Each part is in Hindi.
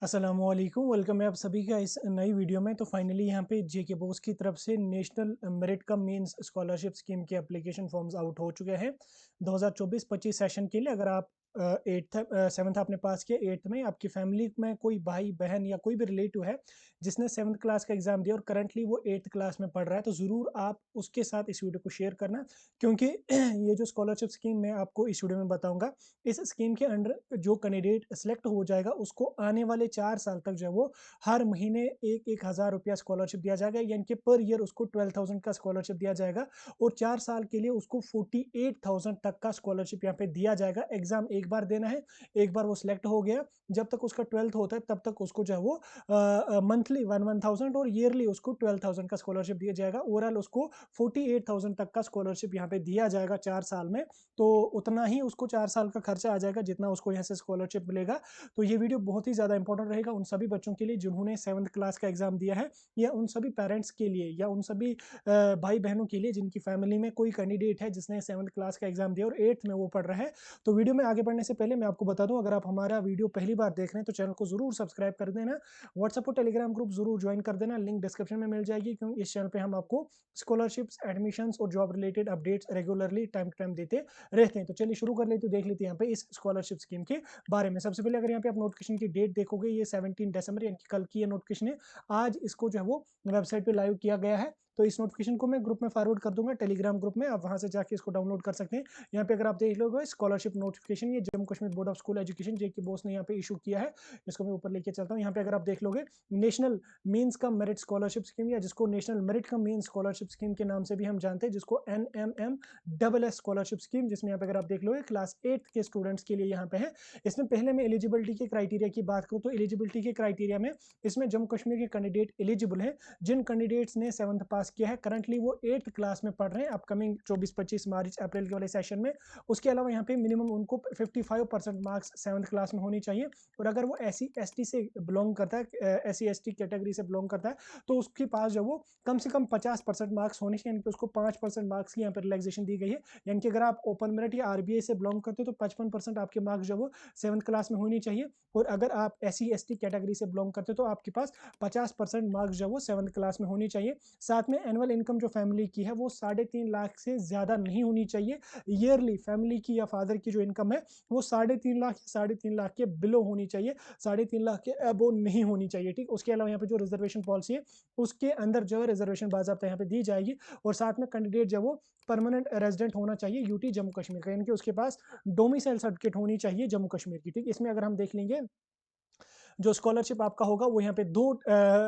अस्सलामुअलैकुम, वेलकम है आप सभी का इस नई वीडियो में। तो फाइनली यहाँ पे जेके बोस की तरफ से national merit cum means scholarship scheme के एप्लीकेशन फॉर्म्स आउट हो चुके हैं 2024-25 सेशन के लिए। अगर आप एट्थ सेवन्थ आपने पास किया, एट्थ में आपकी फैमिली में कोई भाई बहन या कोई भी रिलेटिव है जिसने सेवन्थ क्लास का एग्जाम दिया और करंटली वो एट्थ क्लास में पढ़ रहा है, तो ज़रूर आप उसके साथ इस वीडियो को शेयर करना, क्योंकि ये जो स्कॉलरशिप स्कीम मैं आपको इस वीडियो में बताऊंगा, इस स्कीम के अंडर जो कैंडिडेट सेलेक्ट हो जाएगा उसको आने वाले 4 साल तक जो है वो हर महीने 1,000 रुपया स्कॉलरशिप दिया जाएगा, यानी कि पर ईयर उसको 12,000 का स्कॉलरशिप दिया जाएगा। और 4 साल के लिए उसको 48,000 तक का स्कॉलरशिप यहाँ पे दिया जाएगा। एग्जाम एक बार देना है, एक बार वो सिलेक्ट हो गया, जब तक उसका 12th होता है तब तक उसको जो है वो मंथली 1,000 और ईयरली उसको 12,000 का स्कॉलरशिप दिया जाएगा। ओवरऑल उसको 48,000 तक का स्कॉलरशिप यहाँ पे दिया जाएगा 4 साल में। तो उतना ही उसको 4 साल का खर्चा आ जाएगा जितना उसको यहाँ से स्कॉलरशिप मिलेगा। तो ये वीडियो बहुत ही ज़्यादा इंपॉर्टेंट रहेगा उन सभी बच्चों के लिए जिन्होंने सेवन्थ क्लास का एग्जाम दिया है, या उन सभी पेरेंट्स के लिए, या उन सभी भाई बहनों के लिए जिनकी फैमिली में कोई कैंडिडेट है जिसने सेवन्थ क्लास का एग्जाम दिया और एट्थ में वो पढ़ रहा है। तो वीडियो में आगे बढ़ने से पहले मैं आपको बता दूं, अगर आप हमारा वीडियो पहली बार देख रहे हैं तो चैनल को जरूर सब्सक्राइब कर देना, व्हाट्सएप और टेलीग्राम ग्रुप जरूर ज्वाइन कर देना, लिंक डिस्क्रिप्शन में मिल जाएगी, क्योंकि इस चैनल पे हम आपको स्कॉलरशिप्स, एडमिशंस और job related updates regularly time to time देते रहते हैं। तो चलिए शुरू कर लेते, देख लेते हैं यहाँ पे इस स्कॉलरशिप स्कीम के बारे में। सबसे पहले अगर यहाँ पे आप नोटिफिकेशन की डेट देखोगे, ये 17 दिसंबर यानी कि कल की ये नोटिफिकेशन है। आज इसको जो है वो वेबसाइट पे लाइव किया गया है। तो इस नोटिफिकेशन को मैं ग्रुप में फॉरवर्ड कर दूंगा, टेलीग्राम ग्रुप में, आप वहां से जाके इसको डाउनलोड कर सकते हैं। यहाँ पे अगर आप देख लोगे स्कॉलरशिप नोटिफिकेशन, ये Jammu Kashmir board of school education JK BOSE ने यहाँ पे इशू किया है। इसको मैं ऊपर लेके चलता हूँ। यहाँ पे अगर आप देख लोगे national means cum merit scholarship scheme, या जिसको national merit come means scholarship scheme के नाम से भी हम जानते हैं, जिसको NMM स्कॉलरशिप स्कीम, जिसमें यहाँ पे अगर आप देख लोगे क्लास 8 के स्टूडेंट्स के लिए यहाँ पे है। इसमें पहले मैं एलिजिबिलिटी के क्राइटेरिया की बात करूँ तो एलिजिबिलिटी के क्राइटेरिया में इसमें जम्मू कश्मीर के कैंडिडेट एलिजिबल हैं जिन कैंडिडेट्स ने सेवन्थ पास किया है, करंटली वो एट्थ क्लास में पढ़ रहे हैं अपकमिंग 24-25 मार्च अप्रैल के वाले सेशन में। उसके अलावा यहाँ पे मिनिमम उनको 55% मार्क्स सेवन्थ क्लास में होनी चाहिए। और अगर वो SC/ST से बिलोंग करता है, SC/ST कैटेगरी से बिलोंग करता है, तो उसके पास जो वो कम से कम 50% मार्क्स होने चाहिए, यानी कि उसको 5% मार्क्स की यहाँ पर रिलैक्सेशन दी गई है। यानी कि अगर आप ओपन मेरिट या RBI से बिलोंग करते हो तो 55% आपके मार्क्स जो वो सेवन्थ क्लास में होनी चाहिए। और अगर आप SC/ST कैटेगरी से बिलोंग करते हो तो आपके पास 50% मार्क्स जो वो सेवन्थ क्लास में होनी चाहिए। साथ में एनुअल इनकम जो फैमिली की है वो 3.5 लाख से ज़्यादा नहीं होनी चाहिए। ईयरली फैमिली की या फादर की जो इनकम है वो 3.5 लाख के बिलो होनी चाहिए, 3.5 लाख के अबो नहीं होनी चाहिए। ठीक, उसके अलावा यहाँ पे जो रिजर्वेशन पॉलिसी है उसके अंदर जो है रिजर्वेशन बाज़ाब्ता यहाँ पे दी जाएगी। और साथ में कैंडिडेट जो वो परमानेंट रेजिडेंट होना चाहिए यूटी जम्मू कश्मीर का, यानी कि उसके पास डोमिसाइल सर्टिफिकेट होनी चाहिए जम्मू कश्मीर की। ठीक, इसमें अगर हम देख लेंगे जो स्कॉलरशिप आपका होगा वो यहाँ पे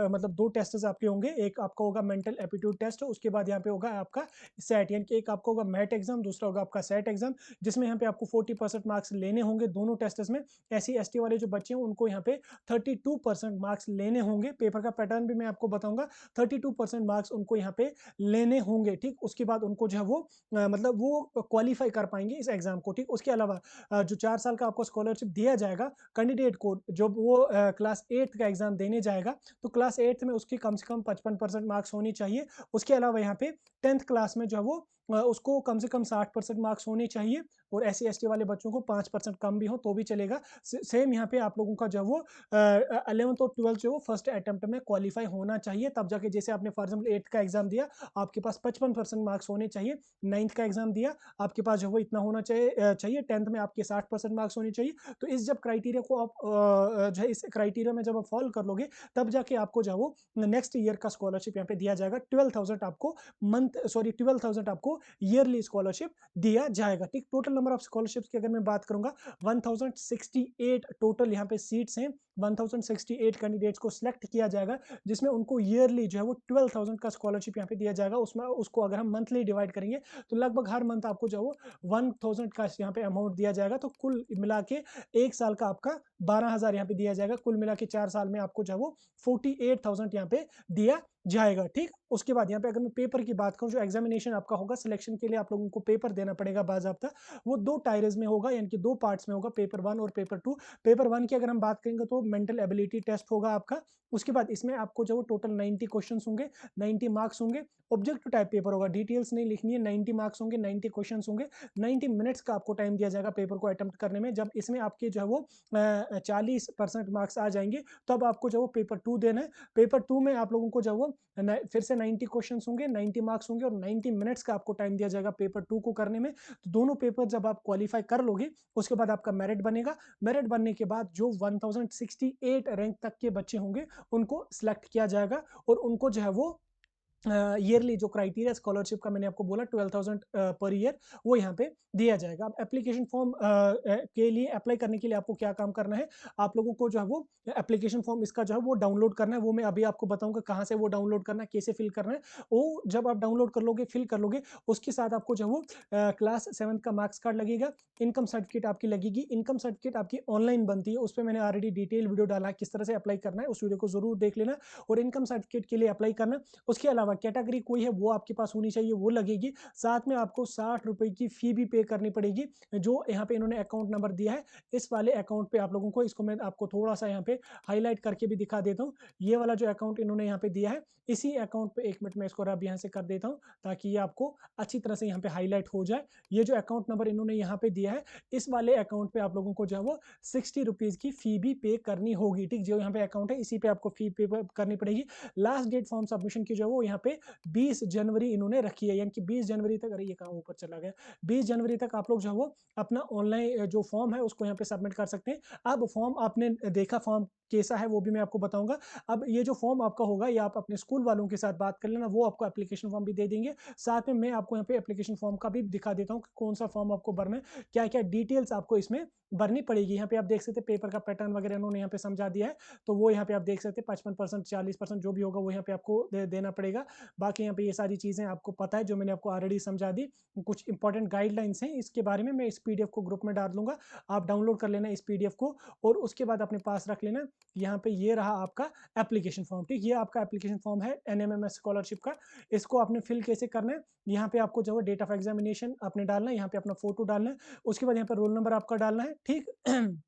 मतलब दो टेस्ट आपके होंगे। एक आपका होगा मेंटल एप्टीट्यूड टेस्ट, उसके बाद यहाँ पे होगा आपका सेट, यानी कि एक आपका होगा मैट एग्जाम, दूसरा होगा आपका सेट एग्जाम, जिसमें यहाँ पे आपको 40% मार्क्स लेने होंगे दोनों टेस्ट में। SC/ST वाले जो बच्चे हैं उनको यहाँ पे 32% मार्क्स लेने होंगे। पेपर का पैटर्न भी मैं आपको बताऊंगा। 32% मार्क्स उनको यहाँ पे लेने होंगे। ठीक, उसके बाद उनको जो है वो मतलब वो क्वालिफाई कर पाएंगे इस एग्जाम को। ठीक, उसके अलावा जो 4 साल का आपको स्कॉलरशिप दिया जाएगा कैंडिडेट को, जब वो क्लास 8 का एग्जाम देने जाएगा तो क्लास 8 में उसकी कम से कम 55% मार्क्स होनी चाहिए। उसके अलावा यहाँ पे 10th क्लास में जो है वो उसको कम से कम 60% मार्क्स होने चाहिए। और SC/ST वाले बच्चों को 5% कम भी हो तो भी चलेगा। सेम यहाँ पे आप लोगों का जो वो 11th और 12th जो फर्स्ट अटेम्प्ट में क्वालिफाई होना चाहिए, तब जाके, जैसे आपने फॉर एग्जाम्पल 8th का एग्जाम दिया आपके पास 55% मार्क्स होने चाहिए, 9th का एग्जाम दिया आपके पास जो वो इतना होना चाहिए, 10th में आपके 60% मार्क्स होने चाहिए। तो इस जब क्राइटेरिया को आप जो है इस क्राइटेरिया में जब आप फॉलो कर लोगे तब जाके आपको जो है वो नेक्स्ट ईयर का स्कॉलरशिप यहाँ पे दिया जाएगा। 12,000 आपको 12,000 आपको ईयरली स्कॉलरशिप दिया जाएगा। ठीक, टोटल नंबर ऑफ स्कॉलरशिप्स की अगर मैं बात करूंगा 1068 टोटल यहाँ पे सीट्स हैं। 1068 कैंडिडेट्स को सिलेक्ट किया जाएगा, जिसमें उनको ईयरली जो है वो 12,000 का स्कॉलरशिप यहाँ पे दिया जाएगा। उसमें उसको अगर हम मंथली डिवाइड करेंगे तो लगभग हर मंथ आपको जो है वो 1,000 का यहाँ पे अमाउंट दिया जाएगा। तो कुल मिला के एक साल का आपका 12,000 यहाँ पे दिया जाएगा। कुल मिला के 4 साल में आपको जो है वो 48,000 यहाँ पे दिया जाएगा, ठीक। उसके बाद यहाँ पे अगर मैं पेपर की बात करूँ, जो एग्जामिनेशन आपका होगा सिलेक्शन के लिए आप लोगों को पेपर देना पड़ेगा बाज़ाब्ता, वो 2 टायर्स में होगा, यानी कि 2 पार्ट्स में होगा, पेपर 1 और पेपर 2। पेपर 1 की अगर हम बात करेंगे तो मेंटल एबिलिटी टेस्ट होगा आपका। उसके बाद इसमें आपको जो वो टोटल 90 क्वेश्चंस होंगे, 90 मार्क्स होंगे। ऑब्जेक्टिव टाइप पेपर होगा, डिटेल्स नहीं लिखनी है, 90 मार्क्स होंगे, 90 क्वेश्चंस होंगे, 90 मिनट्स का आपको टाइम दिया जाएगा पेपर को अटेम्प्ट करने में। जब इसमें आपके जो है वो 40% मार्क्स आ जाएंगे, तब आपको जो वो पेपर 2 देना है। पेपर 2 में आप लोगों को जो वो फिर से 90 क्वेश्चंस होंगे, 90 मार्क्स होंगे और 90 मिनट्स का आपको टाइम दिया जाएगा पेपर 2 को करने में। तो दोनों पेपर जब आप क्वालिफाई कर लोगे, उसके बाद आपका मेरिट बनेगा। मेरिट बनने के बाद जो 1068 रैंक तक के बच्चे होंगे, उनको सिलेक्ट किया जाएगा और उनको जो है वो ईयरली जो क्राइटेरिया स्कॉलरशिप का मैंने आपको बोला 12,000 पर ईयर, वो यहाँ पे दिया जाएगा। अब एप्लीकेशन फॉर्म के लिए अप्लाई करने के लिए आपको क्या काम करना है, आप लोगों को जो है वो एप्लीकेशन फॉर्म इसका जो है वो डाउनलोड करना है। वो मैं अभी आपको बताऊंगा कहाँ से वो डाउनलोड करना है, कैसे फिल करना है। वो जब आप डाउनलोड कर लोगे, फिल कर लोगे, उसके साथ आपको जो है वो क्लास 7 का मार्क्स कार्ड लगेगा, इनकम सर्टिफिकेट आपकी लगेगी। इनकम सर्टिफिकेट आपकी ऑनलाइन बनती है, उस पर मैंने ऑलरेडी डिटेल वीडियो डाला है किस तरह से अप्लाई करना है, उस वीडियो को जरूर देख लेना और इनकम सर्टिफिकेट के लिए अप्लाई करना। उसके अलावा कैटेगरी कोई है वो आपके पास होनी चाहिए, वो लगेगी। साथ में आपको 60 रुपए की फी भी पे करनी पड़ेगी, जो यहाँ पे इन्होंने अकाउंट नंबर दिया है। इस वाले अकाउंट पे आप लोगों को, इसको मैं आपको थोड़ा सा यहाँ पे हाईलाइट करके भी दिखा देता हूँ। ये वाला जो अकाउंट इन्होंने यहाँ पे दिया है, इसी अकाउंट पे, एक मिनट में इसको रब यहाँ से कर देता हूँ ताकि ये आपको अच्छी तरह से यहाँ पे हाईलाइट हो जाए। ये जो अकाउंट नंबर इन्होंने यहाँ पे दिया है, इस वाले अकाउंट पे आप लोगों को जो है वो 60 रुपीज़ की फी भी पे करनी होगी, ठीक। जो यहाँ पे अकाउंट है, इसी पे आपको फी पे करनी पड़ेगी। लास्ट डेट फॉर्म सबमिशन की जो है वो यहाँ पे 20 जनवरी इन्होंने रखी है, यानी कि 20 जनवरी तक, अरे ये कहाँ ऊपर चला गया, 20 जनवरी तक आप लोग जो है वो अपना ऑनलाइन जो फॉर्म है उसको यहाँ पे सबमिट कर सकते हैं। अब फॉर्म आपने देखा, फॉर्म कैसा है वो भी मैं आपको बताऊंगा। अब ये जो फॉर्म आपका होगा, ये आप अपने स्कूल वालों के साथ बात कर लेना, वो आपको एप्लीकेशन फॉर्म भी दे देंगे। साथ में मैं आपको यहाँ पे एप्लीकेशन फॉर्म का भी दिखा देता हूँ कि कौन सा फॉर्म आपको भरना है, क्या क्या डिटेल्स आपको इसमें भरनी पड़ेगी। यहाँ पे आप देख सकते हैं पेपर का पैटर्न वगैरह इन्होंने यहाँ पे समझा दिया है, तो वो यहाँ पे आप देख सकते हैं 55%, 40% जो भी होगा वो यहाँ पे आपको देना पड़ेगा। बाकी यहाँ पे ये सारी चीज़ें आपको पता है, जो मैंने आपको ऑलरेडी समझा दी। कुछ इंपॉर्टेंट गाइडलाइंस हैं इसके बारे में, मैं इस पीडीएफ को ग्रुप में डाल दूंगा, आप डाउनलोड कर लेना इस पीडीएफ को और उसके बाद अपने पास रख लेना। यहाँ पे ये रहा आपका एप्लीकेशन फॉर्म, ठीक। ये आपका एप्लीकेशन फॉर्म है एनएमएमएस स्कॉलरशिप का। इसको आपने फिल कैसे करना है, यहाँ पे आपको जो है डेट ऑफ एग्जामिनेशन आपने डालना है, यहाँ पे अपना फोटो डालना है, उसके बाद यहाँ पे रोल नंबर आपका डालना है, ठीक।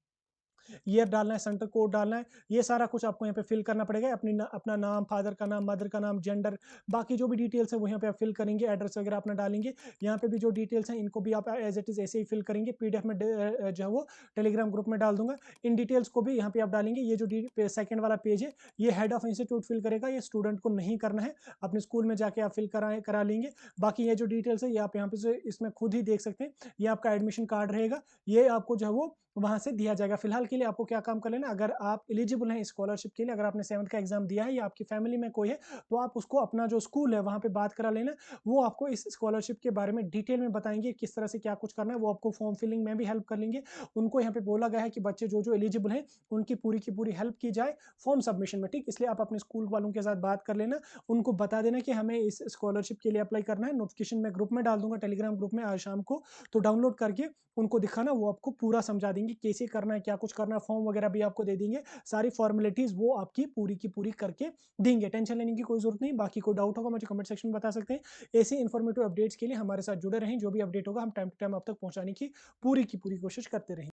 ईयर डालना है, सेंटर कोड डालना है, ये सारा कुछ आपको यहाँ पे फिल करना पड़ेगा। अपना नाम, फादर का नाम, मदर का नाम, जेंडर, बाकी जो भी डिटेल्स है वो यहाँ पे आप फिल करेंगे, एड्रेस वगैरह अपना डालेंगे। यहाँ पे भी जो डिटेल्स हैं इनको भी आप एज इट इज़ ऐसे ही फिल करेंगे। पीडीएफ में जो है वो टेलीग्राम ग्रुप में डाल दूंगा, इन डिटेल्स को भी यहाँ पे आप डालेंगे। ये जो सेकंड वाला पेज है, ये हेड ऑफ इंस्टीट्यूट फिल करेगा, ये स्टूडेंट को नहीं करना है, अपने स्कूल में जाके आप फिल करा लेंगे। बाकी ये जो डिटेल्स है ये आप यहाँ पे इसमें खुद ही देख सकते हैं। ये आपका एडमिशन कार्ड रहेगा, ये आपको जो है वो वहां से दिया जाएगा। फिलहाल के लिए आपको क्या काम कर लेना, अगर आप एलिजिबल हैं स्कॉलरशिप के लिए, अगर आपने 7th का एग्जाम दिया है या आपकी फैमिली में कोई है, तो आप उसको अपना जो स्कूल है वहां पे बात करा लेना। वो आपको इस स्कॉलरशिप के बारे में डिटेल में बताएंगे, किस तरह से क्या कुछ करना है। वो आपको फॉर्म फिलिंग में भी हेल्प कर लेंगे। उनको यहाँ पे बोला गया है कि बच्चे जो जो एलिजिबल हैं उनकी पूरी की पूरी हेल्प की जाए फॉर्म सबमिशन में, ठीक। इसलिए आप अपने स्कूल वालों के साथ बात कर लेना, उनको बता देना कि हमें इस स्कॉलरशिप के लिए अप्लाई करना है। नोटिफिकेशन मैं ग्रुप में डाल दूंगा, टेलीग्राम ग्रुप में, आज शाम को, तो डाउनलोड करके उनको दिखाना, वो आपको पूरा समझा देंगे कैसे करना है, क्या कुछ करना है। फॉर्म वगैरह भी आपको दे देंगे, सारी फॉर्मेलिटीज वो आपकी पूरी की पूरी करके देंगे, टेंशन लेने की कोई जरूरत नहीं। बाकी कोई डाउट होगा मुझे कमेंट सेक्शन में बता सकते हैं। ऐसे इन्फॉर्मेटिव अपडेट्स के लिए हमारे साथ जुड़े रहें, जो भी अपडेट होगा हम टाइम टू टाइम आप तक पहुंचाने की पूरी कोशिश करते रहें।